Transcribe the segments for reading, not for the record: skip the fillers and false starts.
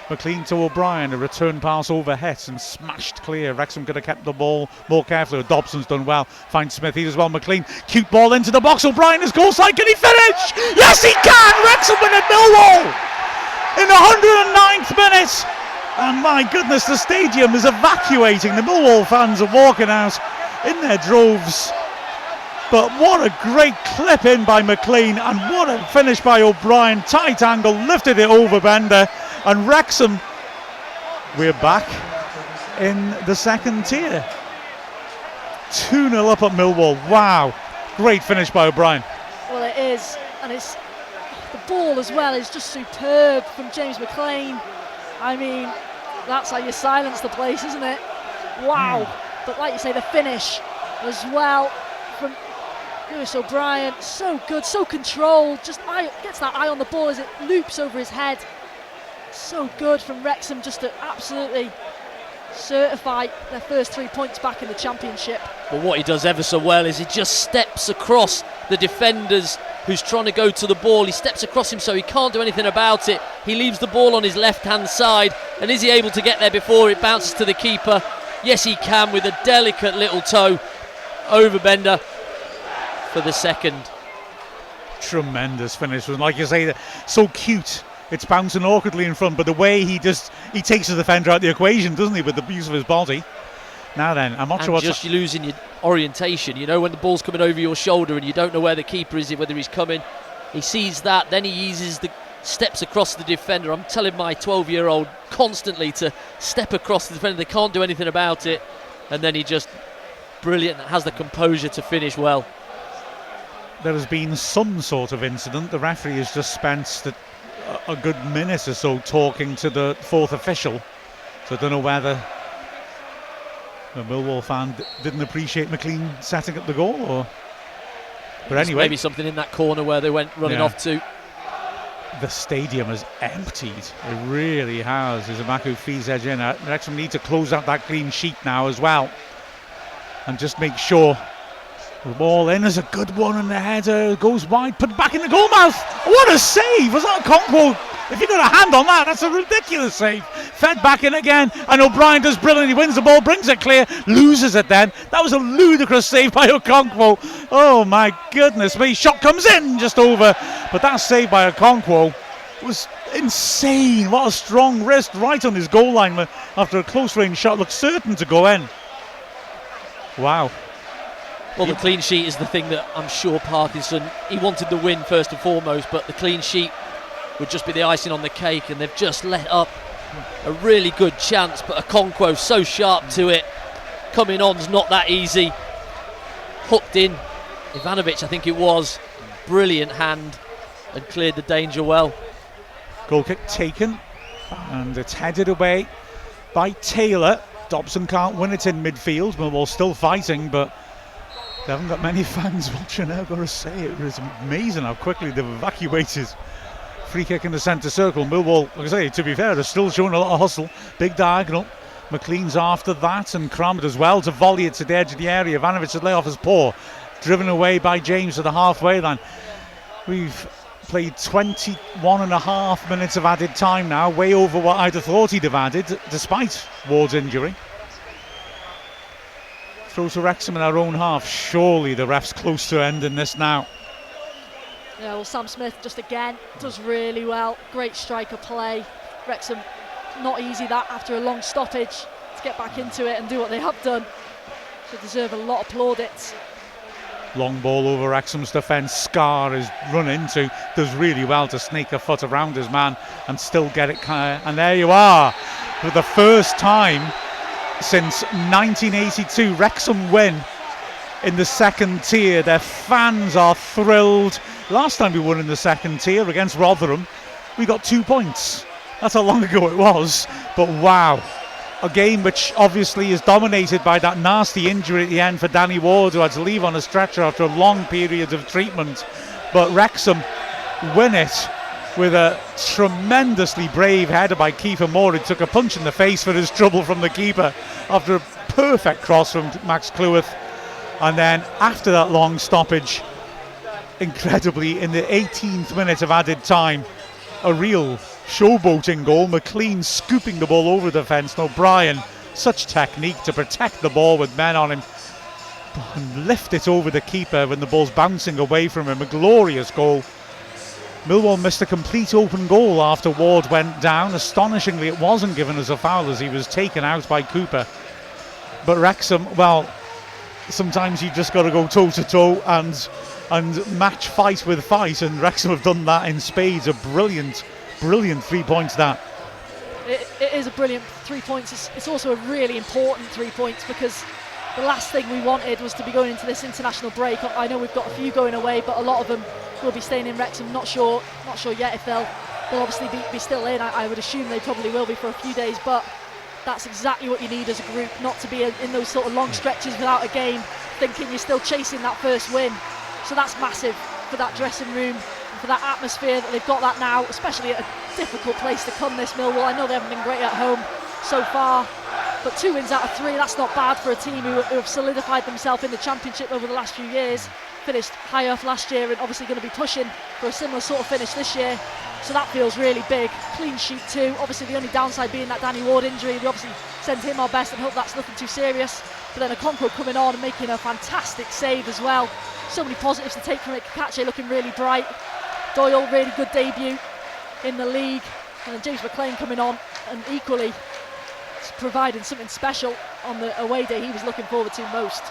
McLean to O'Brien, a return pass over Het and smashed clear. Wrexham could have kept the ball more carefully. Dobson's done well. Finds Smith here as well. McLean, cute ball into the box. O'Brien is goal side. Can he finish? Yes, he can! Wrexham win at Millwall in the 109th minute. And my goodness, the stadium is evacuating. The Millwall fans are walking out in their droves. But what a great clip in by McLean, and what a finish by O'Brien. Tight angle, lifted it over Bender, and Wrexham, we're back in the second tier. 2-0 up at Millwall. Wow, great finish by O'Brien. Well, it is, and it's the ball as well is just superb from James McLean. I mean, that's how you silence the place, isn't it? Wow. But like you say, the finish as well from Lewis O'Brien, so good, so controlled, just gets that eye on the ball as it loops over his head. So good from Wrexham just to absolutely certify their first 3 points back in the Championship. But what he does ever so well is he just steps across the defenders who's trying to go to the ball. He steps across him so he can't do anything about it. He leaves the ball on his left-hand side, and is he able to get there before it bounces to the keeper? Yes, he can, with a delicate little toe over Bender for the second. Tremendous finish. Like you say, so cute. It's bouncing awkwardly in front, but the way he takes the defender out of the equation, doesn't he, with the use of his body. Now then, I'm not sure what's... just losing your orientation, you know, when the ball's coming over your shoulder and you don't know where the keeper is, whether he's coming. He sees that, then he uses the steps across the defender. I'm telling my 12-year-old constantly to step across the defender. They can't do anything about it. And then he just, brilliant, has the composure to finish well. There has been some sort of incident. The referee has just spent a good minute or so talking to the fourth official. So I don't know whether the Millwall fan didn't appreciate McLean setting up the goal, or... But anyway, maybe something in that corner where they went running off to. The stadium has emptied. It really has. As Amaku feeds edge in, Wrexham need to close out that clean sheet now as well, and just make sure the ball in is a good one, and the header goes wide, put back in the goal mouth. What a save! Was that Conquo? If you got a hand on that, that's a ridiculous save. Fed back in again, and O'Brien does brilliantly. Wins the ball, brings it clear, loses it then. That was a ludicrous save by Okonkwo. Oh my goodness me. Shot comes in just over, but that save by Okonkwo was insane. What a strong wrist right on his goal line after a close range shot. Looked certain to go in. Wow. Well, the clean sheet is the thing that I'm sure Parkinson, he wanted the win first and foremost, but the clean sheet would just be the icing on the cake, and they've just let up a really good chance. But Okonkwo so sharp to it, coming on's not that easy. Hooked in, Ivanovic I think it was, brilliant hand, and cleared the danger well. Goal kick taken, and it's headed away by Taylor. Dobson can't win it in midfield. Millwall still fighting, but they haven't got many fans watching. I've got to say, it was amazing how quickly they've evacuated. Free kick in the centre circle. Millwall, like I say, to be fair, they're still showing a lot of hustle. Big diagonal. McLean's after that, and crammed as well to volley it to the edge of the area. Ivanovic had lay off his paw. Driven away by James to the halfway line. We've played 21 and a half minutes of added time now, way over what I'd have thought he'd have added, despite Ward's injury. Throw to Wrexham in our own half. Surely the ref's close to ending this now. Yeah, well, Sam Smith just again does really well. Great striker play. Wrexham, not easy that after a long stoppage to get back into it and do what they have done. They deserve a lot of plaudits. Long ball over Wrexham's defence. Scar is run into, does really well to sneak a foot around his man and still get it. And there you are. For the first time since 1982, Wrexham win in the second tier. Their fans are thrilled. Last time we won in the second tier against Rotherham, we got 2 points. That's how long ago it was. But wow, a game which obviously is dominated by that nasty injury at the end for Danny Ward, who had to leave on a stretcher after a long period of treatment. But Wrexham win it with a tremendously brave header by Kiefer Moore, who took a punch in the face for his trouble from the keeper after a perfect cross from Max Cleworth. And then after that long stoppage, incredibly, in the 18th minute of added time, a real showboating goal. McLean scooping the ball over the defence. And O'Brien, such technique to protect the ball with men on him and lift it over the keeper when the ball's bouncing away from him. A glorious goal. Millwall missed a complete open goal after Ward went down. Astonishingly, it wasn't given as a foul as he was taken out by Cooper. But Wrexham, well, sometimes you just got to go toe to toe and match fight with fight, and Wrexham have done that in spades. A brilliant 3 points that. It is a brilliant 3 points. It's also a really important 3 points, because the last thing we wanted was to be going into this international break. I know we've got a few going away, but a lot of them will be staying in Wrexham. Not sure yet if they'll obviously be still in. I would assume they probably will be for a few days, but that's exactly what you need as a group, not to be in those sort of long stretches without a game, thinking you're still chasing that first win. So that's massive for that dressing room and for that atmosphere that they've got that now, especially at a difficult place to come, this Millwall. I know they haven't been great at home so far, but 2 wins out of 3, that's not bad for a team who have solidified themselves in the Championship over the last few years. Finished high up last year and obviously going to be pushing for a similar sort of finish this year. So that feels really big. Clean sheet too. Obviously the only downside being that Danny Ward injury. We obviously send him our best and hope that's nothing too serious. But then Okonkwo coming on and making a fantastic save as well. So many positives to take from it. Kakache looking really bright. Doyle, really good debut in the league. And then James McLean coming on and equally providing something special on the away day he was looking forward to most.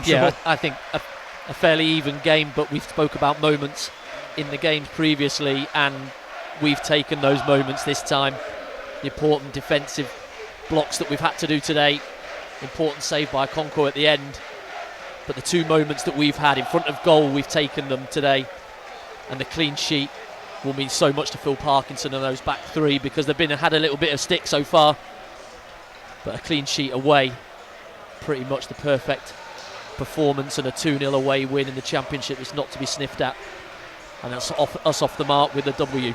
Yeah, I think a fairly even game, but we've spoke about moments in the games previously, and we've taken those moments this time. The important defensive blocks that we've had to do today, important save by Okonkwo at the end, but the 2 moments that we've had in front of goal, we've taken them today, and the clean sheet will mean so much to Phil Parkinson and those back 3, because they've had a little bit of stick so far, but a clean sheet away, pretty much the perfect performance, and a 2-0 away win in the Championship is not to be sniffed at, and that's us off the mark with a W.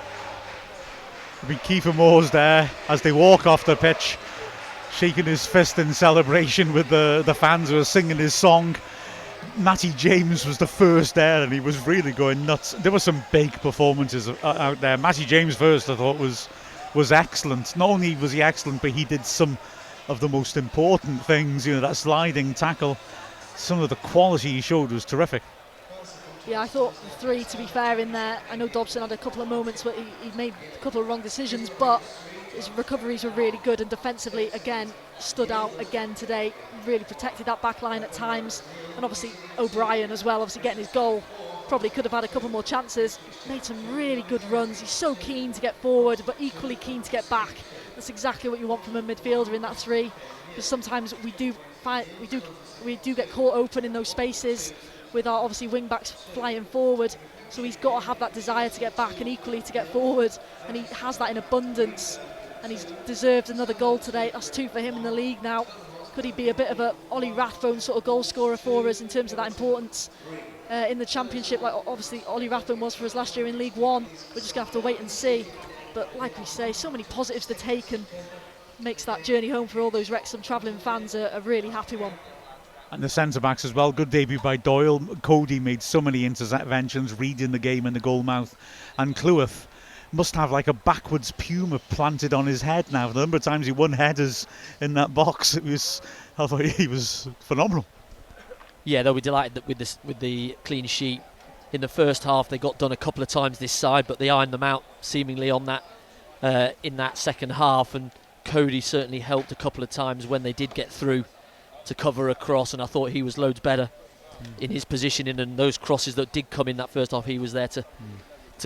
I mean, Kiefer Moore's there as they walk off the pitch, shaking his fist in celebration with the fans who are singing his song. Matty James was the first there, and he was really going nuts. There were some big performances out there. Matty James first, I thought, was excellent. Not only was he excellent, but he did some of the most important things. That sliding tackle. Some of the quality he showed was terrific. Yeah, I thought the 3, to be fair, in there. I know Dobson had a couple of moments where he made a couple of wrong decisions, but his recoveries were really good, and defensively, again, stood out again today. Really protected that back line at times, and obviously O'Brien as well, obviously getting his goal. Probably could have had a couple more chances. Made some really good runs. He's so keen to get forward, but equally keen to get back. That's exactly what you want from a midfielder in that 3, because sometimes we do get caught open in those spaces with our obviously wing backs flying forward. So he's got to have that desire to get back and equally to get forward, and he has that in abundance. And he's deserved another goal today. That's 2 for him in the league now. Could he be a bit of a Ollie Rathbone sort of goal scorer for us in terms of that importance in the Championship, like obviously Ollie Rathbone was for us last year in League One? We're just going to have to wait and see. But like we say, so many positives to take, and makes that journey home for all those Wrexham travelling fans a really happy one. And the centre-backs as well. Good debut by Doyle. Cody made so many interventions, reading the game in the goal mouth. And Cleworth must have like a backwards puma planted on his head now. The number of times he won headers in that box, I thought he was phenomenal. Yeah, they'll be delighted that with the clean sheet. In the first half, they got done a couple of times this side, but they ironed them out seemingly on that in that second half. And Cody certainly helped a couple of times when they did get through to cover across, and I thought he was loads better in his positioning, and those crosses that did come in that first half, he was there to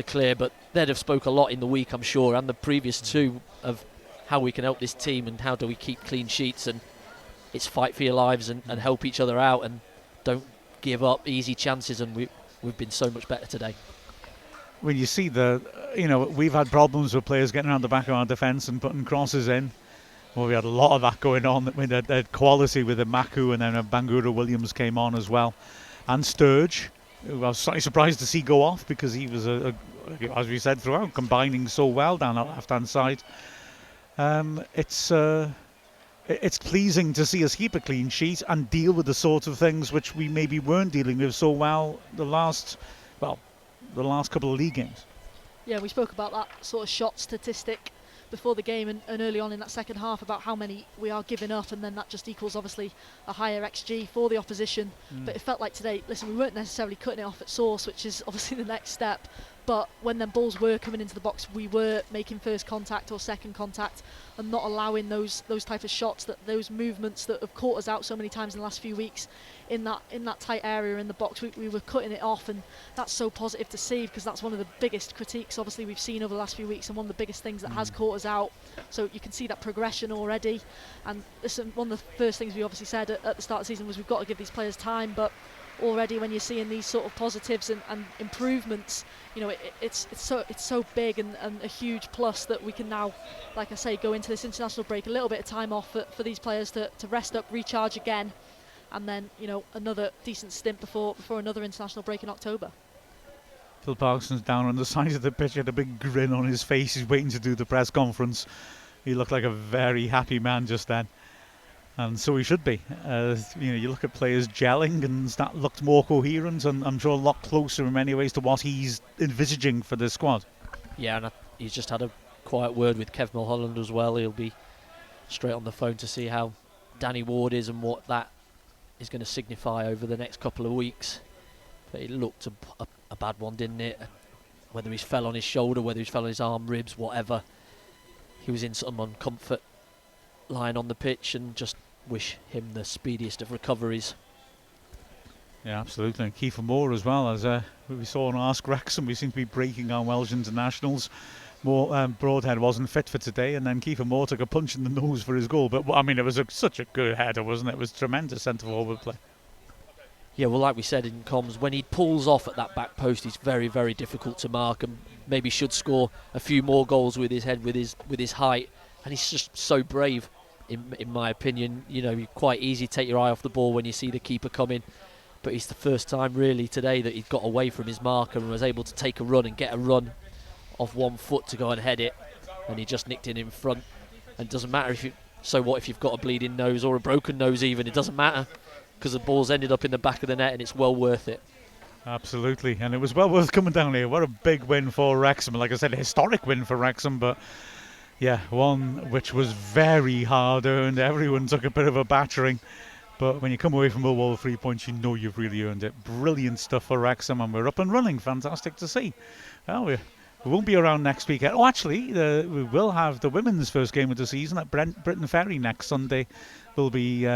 clear. But they'd have spoke a lot in the week, I'm sure, and the previous 2 of how we can help this team and how do we keep clean sheets, and it's fight for your lives and help each other out and don't give up easy chances, and we've been so much better today. When you see we've had problems with players getting around the back of our defence and putting crosses in. Well, we had a lot of that going on. We had quality with the Maku, and then Bangura Williams came on as well. And Sturge, who I was slightly surprised to see go off, because he was, as we said throughout, combining so well down that left-hand side. It's pleasing to see us keep a clean sheet and deal with the sort of things which we maybe weren't dealing with so well the last couple of league games. Yeah, we spoke about that sort of shot statistic before the game and early on in that second half about how many we are giving up, and then that just equals obviously a higher XG for the opposition. But it felt like today, listen, we weren't necessarily cutting it off at source, which is obviously the next step, but when them balls were coming into the box, we were making first contact or second contact and not allowing those type of shots, those movements that have caught us out so many times in the last few weeks in that tight area in the box. We were cutting it off, and that's so positive to see, because that's one of the biggest critiques obviously we've seen over the last few weeks, and one of the biggest things that has caught us out. So you can see that progression already, and listen, one of the first things we obviously said at the start of the season was we've got to give these players time, but already when you're seeing these sort of positives and improvements, you know, it's so big and a huge plus that we can now, like I say, go into this international break a little bit of time off for these players to rest up, recharge again, and then, you know, another decent stint before another international break in October. Phil Parkinson's down on the side of the pitch, had a big grin on his face. He's waiting to do the press conference. He looked like a very happy man just then, and so he should be. You know, you look at players gelling, and that looked more coherent, and I'm sure a lot closer in many ways to what he's envisaging for the squad. Yeah, and he's just had a quiet word with Kev Mulholland as well. He'll be straight on the phone to see how Danny Ward is and what that is going to signify over the next couple of weeks. But it looked a bad one, didn't it? Whether he's fell on his shoulder, whether he's fell on his arm, ribs, whatever. He was in some uncomfort lying on the pitch, and just wish him the speediest of recoveries. Yeah, absolutely. And Kiefer Moore as well, as we saw on Ask Wrexham, we seem to be breaking our Welsh internationals. Broadhead wasn't fit for today, and then Kiefer Moore took a punch in the nose for his goal. But I mean, it was such a good header, wasn't it? It was tremendous centre forward play. Yeah, well, like we said in comms, when he pulls off at that back post, he's very, very difficult to mark, and maybe should score a few more goals with his head, with his height. And he's just so brave, in my opinion. You know, quite easy to take your eye off the ball when you see the keeper coming. But it's the first time really today that he got away from his marker and was able to take a run and get a run off 1 foot to go and head it, and he just nicked it in front. And it doesn't matter if you've got a bleeding nose or a broken nose even, it doesn't matter, because the ball's ended up in the back of the net, and it's well worth it. Absolutely, and it was well worth coming down here. What a big win for Wrexham. Like I said, a historic win for Wrexham, but yeah, one which was very hard earned. Everyone took a bit of a battering, but when you come away from Millwall with 3 points, you know you've really earned it. Brilliant stuff for Wrexham, and we're up and running. Fantastic to see. Well, we won't be around next week. Oh, actually, we will have the women's first game of the season at Britain Ferry next Sunday. Will be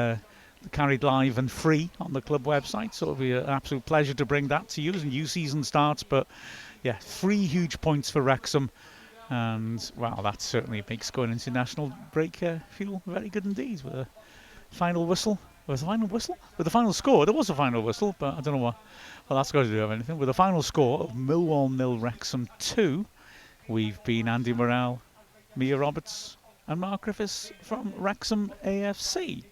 carried live and free on the club website, so it'll be an absolute pleasure to bring that to you as a new season starts. But yeah, 3 huge points for Wrexham, and wow, that certainly makes going into national break feel very good indeed. With a final whistle, with a final score. There was a final whistle, but I don't know what. Well, that's got to do with anything. With a final score of Millwall 0, Wrexham 2. We've been Andy Morrell, Mia Roberts, and Mark Griffiths from Wrexham AFC.